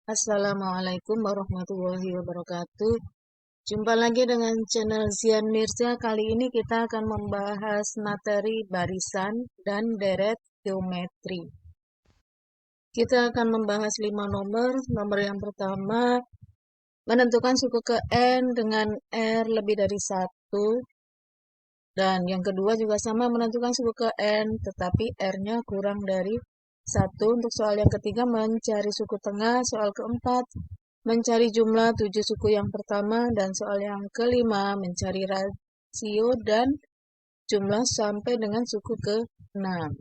Assalamualaikum warahmatullahi wabarakatuh. Jumpa lagi dengan channel Zian Mirza. Kali ini kita akan membahas materi barisan dan deret geometri. Kita akan membahas 5 nomor. Nomor yang pertama, menentukan suku ke N dengan R lebih dari 1. Dan yang kedua juga sama, menentukan suku ke N, tetapi R-nya kurang dari 1. Untuk soal yang ketiga, mencari suku tengah. Soal keempat, mencari jumlah 7 suku yang pertama. Dan soal yang kelima, mencari rasio dan jumlah sampai dengan suku ke-6.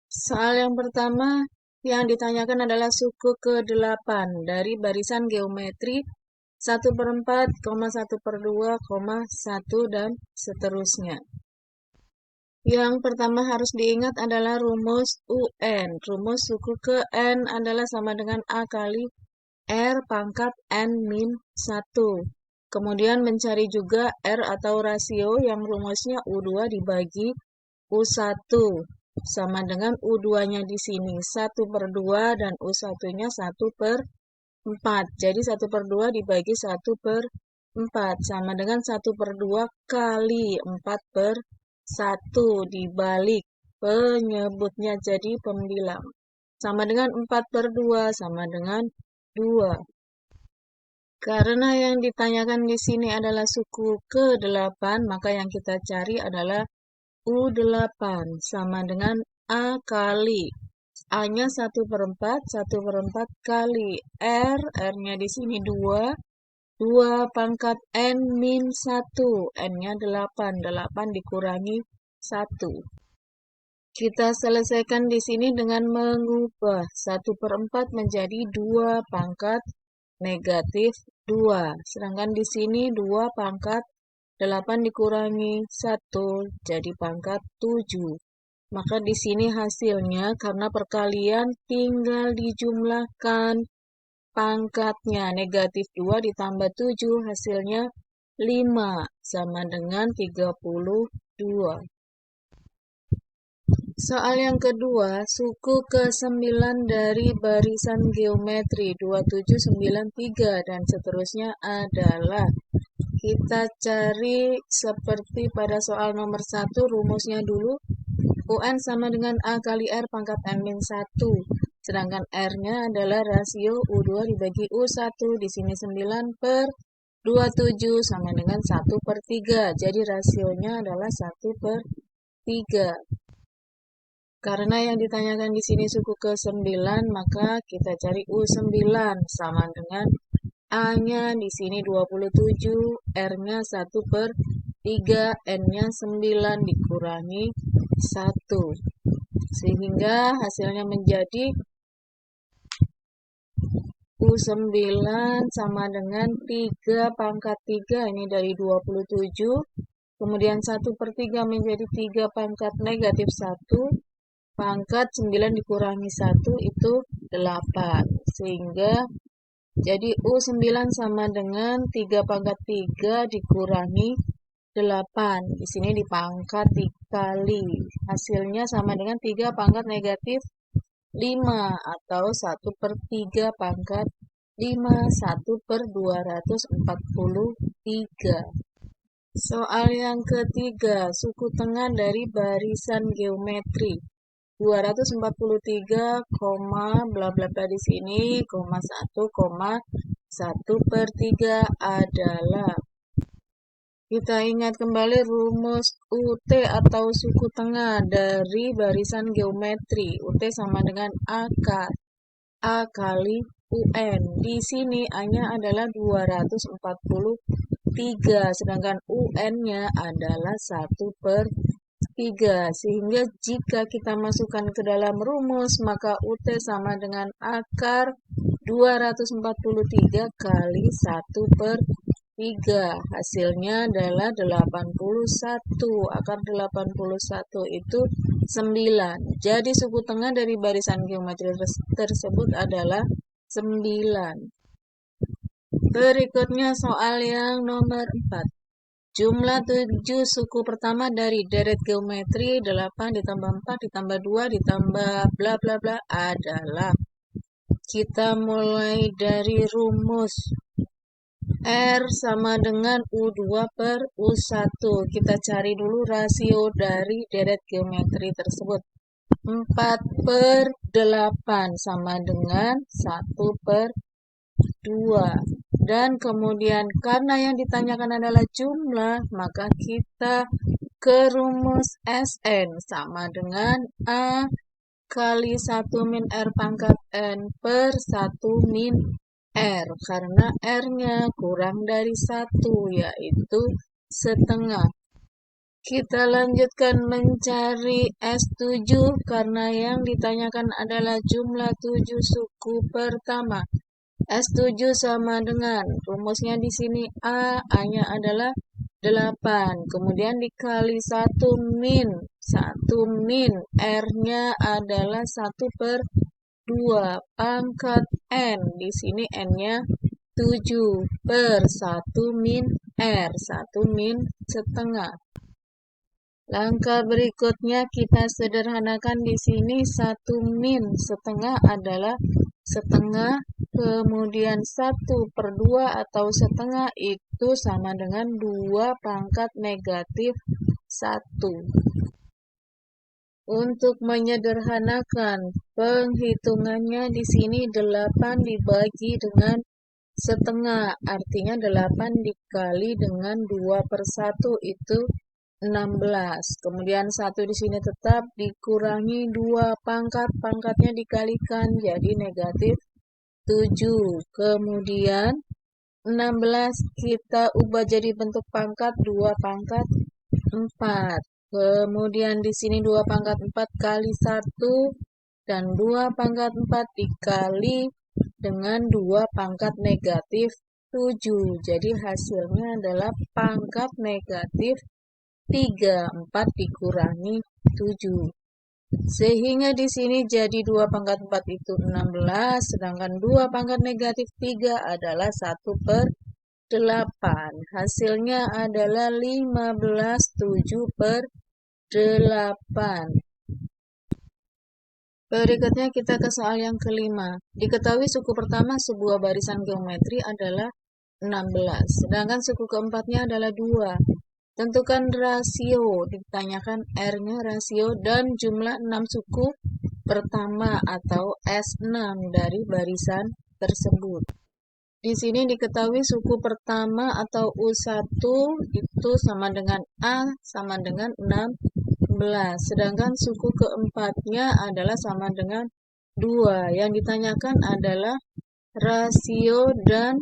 Soal yang pertama yang ditanyakan adalah suku ke-8 dari barisan geometri 1/4, 1/2, 1 dan seterusnya. Yang pertama harus diingat adalah rumus UN. Rumus suku ke N adalah sama dengan A kali R pangkat N min 1. Kemudian mencari juga R atau rasio yang rumusnya U2 dibagi U1. Sama dengan U2-nya di sini 1/2 dan U1-nya 1/4. Jadi 1/2 dibagi 1/4 sama dengan 1/2 kali 4/1 dibalik penyebutnya jadi pembilang. Sama dengan 4/2 sama dengan 2. Karena yang ditanyakan di sini adalah suku ke-8, maka yang kita cari adalah U8 sama dengan A kali A-nya 1/4, 1/4 kali R, R-nya di sini 2, 2 pangkat N min 1, N-nya 8, 8 dikurangi 1. Kita selesaikan di sini dengan mengubah 1/4 menjadi 2 pangkat negatif 2. Sedangkan di sini 2 pangkat 8 dikurangi 1 jadi pangkat 7. Maka di sini hasilnya karena perkalian tinggal dijumlahkan pangkatnya. Negatif 2 ditambah 7 hasilnya 5 sama dengan 32. Soal yang kedua, suku ke-9 dari barisan geometri 2793 dan seterusnya adalah, kita cari seperti pada soal nomor 1, rumusnya dulu. UN sama dengan A kali R pangkat N min 1. Sedangkan R-nya adalah rasio U2 dibagi U1. Di sini 9/27 sama dengan 1/3. Jadi rasionya adalah 1/3. Karena yang ditanyakan di sini suku ke-9, maka kita cari U9 sama dengan A-nya di sini 27, R-nya 1/3, N-nya 9 dikurangi 1. Sehingga hasilnya menjadi U9 sama dengan 3 pangkat 3, ini dari 27. Kemudian 1/3 menjadi 3 pangkat negatif 1. Pangkat 9 dikurangi 1 itu 8. Sehingga jadi U9 sama dengan 3 pangkat 3 dikurangi 8. Di sini dipangkat dikali. Hasilnya sama dengan 3 pangkat negatif 5 atau 1/3 pangkat 5, 1/243. Soal yang ketiga, suku tengah dari barisan geometri 243, bla bla bla di sini, 1,3 adalah. Kita ingat kembali rumus UT atau suku tengah dari barisan geometri. UT sama dengan A kali UN. Di sini A-nya adalah 243, sedangkan UN-nya adalah 1/3. Sehingga jika kita masukkan ke dalam rumus, maka UT sama dengan akar 243 kali 1/3. Hasilnya adalah 81. Akar 81 itu 9. Jadi suku tengah dari barisan geometri tersebut adalah 9. Berikutnya soal yang nomor 4. Jumlah 7 suku pertama dari deret geometri 8 ditambah 4 ditambah 2 ditambah bla bla bla adalah. Kita mulai dari rumus R sama dengan U2 per U1. Kita cari dulu rasio dari deret geometri tersebut. 4 per 8 sama dengan 1 per 2. Dan kemudian karena yang ditanyakan adalah jumlah, maka kita ke rumus Sn sama dengan A kali 1 min R pangkat N per 1 min R. Karena R-nya kurang dari 1, yaitu setengah. Kita lanjutkan mencari S7 karena yang ditanyakan adalah jumlah 7 suku pertama. S7 sama dengan rumusnya di sini A-nya adalah 8. Kemudian dikali 1 min R-nya adalah 1 per 2 pangkat N. Di sini N-nya 7 per 1 min R. 1 min setengah. Langkah berikutnya kita sederhanakan di sini 1 min setengah adalah setengah, kemudian 1 per 2 atau setengah itu sama dengan 2 pangkat negatif 1. Untuk menyederhanakan penghitungannya di sini 8 dibagi dengan setengah, artinya 8 dikali dengan 2 per 1 itu 16. Kemudian 1 di sini tetap dikurangi 2 pangkatnya dikalikan jadi negatif 7. Kemudian 16 kita ubah jadi bentuk pangkat 2 pangkat 4. Kemudian di sini 2 pangkat 4 kali 1 dan 2 pangkat 4 dikali dengan 2 pangkat negatif 7. Jadi hasilnya adalah pangkat negatif 3, 4 dikurangi 7. Sehingga di sini jadi 2 pangkat 4 itu 16, sedangkan 2 pangkat negatif 3 adalah 1 per 8. Hasilnya adalah 15, 7 per 8. Berikutnya kita ke soal yang kelima. Diketahui suku pertama sebuah barisan geometri adalah 16, sedangkan suku keempatnya adalah 2. Tentukan rasio, ditanyakan R-nya rasio dan jumlah 6 suku pertama atau S6 dari barisan tersebut. Di sini diketahui suku pertama atau U1 itu sama dengan A sama dengan 16, sedangkan suku keempatnya adalah sama dengan 2. Yang ditanyakan adalah rasio dan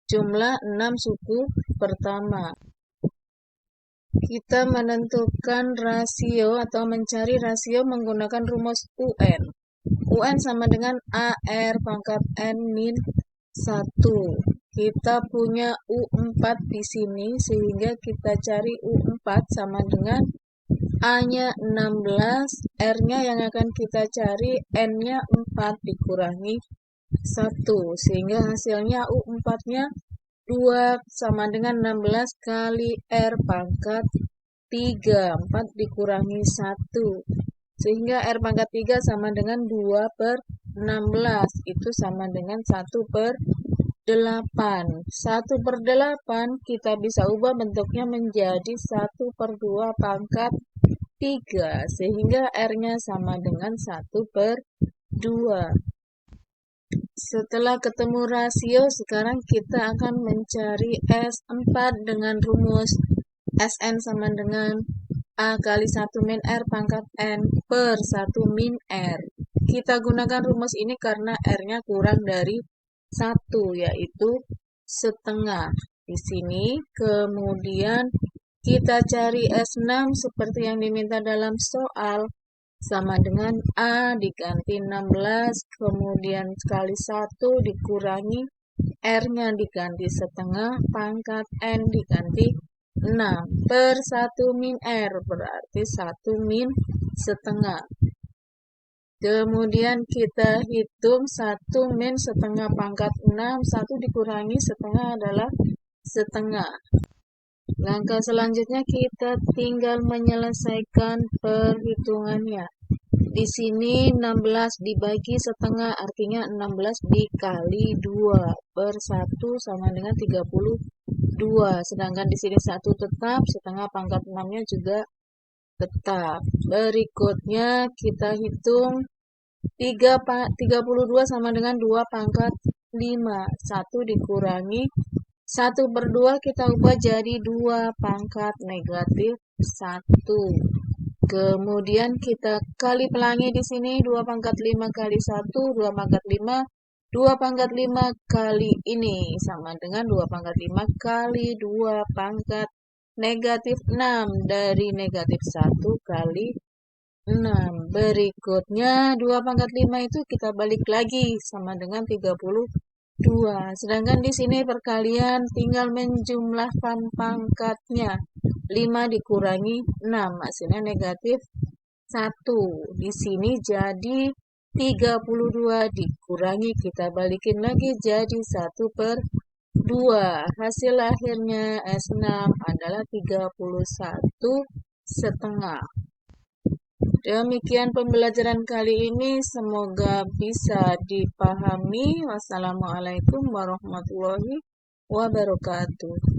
jumlah 6 suku pertama. Kita menentukan rasio atau mencari rasio menggunakan rumus UN. UN sama dengan AR pangkat N min 1. Kita punya U4 di sini sehingga kita cari U4 sama dengan A-nya 16, R-nya yang akan kita cari N-nya 4 dikurangi 1. Sehingga hasilnya U4-nya 2 sama dengan 16 kali R pangkat 3. 4 dikurangi 1. Sehingga R pangkat 3 sama dengan 2 per 16. Itu sama dengan 1 per 8. 1 per 8 kita bisa ubah bentuknya menjadi 1 per 2 pangkat 3. Sehingga R-nya sama dengan 1 per 2. Setelah ketemu rasio, sekarang kita akan mencari S4 dengan rumus Sn sama dengan A kali 1 min R pangkat N per 1 min R. Kita gunakan rumus ini karena R-nya kurang dari 1, yaitu setengah. Di sini, kemudian kita cari S6 seperti yang diminta dalam soal. Sama dengan A diganti 16, kemudian kali 1 dikurangi R-nya diganti setengah, pangkat N diganti 6 per 1 min R, berarti 1 min setengah. Kemudian kita hitung 1 min setengah pangkat 6, 1 dikurangi setengah adalah setengah. Langkah selanjutnya kita tinggal menyelesaikan perhitungannya. Di sini 16 dibagi setengah, artinya 16 dikali 2 per 1 sama dengan 32. Sedangkan di sini 1 tetap, setengah pangkat 6-nya juga tetap. Berikutnya kita hitung 32 sama dengan 2 pangkat 5. 1 dikurangi 1 per 2 kita ubah jadi 2 pangkat negatif 1. Kemudian kita kali pelangi di sini 2 pangkat 5 kali 1, 2 pangkat 5, 2 pangkat 5 kali ini sama dengan 2 pangkat 5 kali 2 pangkat negatif 6 dari negatif 1 kali 6. Berikutnya 2 pangkat 5 itu kita balik lagi sama dengan 32. Sedangkan di sini perkalian tinggal menjumlahkan pangkatnya. 5 dikurangi 6 hasilnya negatif 1. Di sini jadi 32 dikurangi kita balikin lagi jadi 1 per 2. Hasil akhirnya S6 adalah 31,5. Demikian pembelajaran kali ini, semoga bisa dipahami. Wassalamualaikum warahmatullahi wabarakatuh.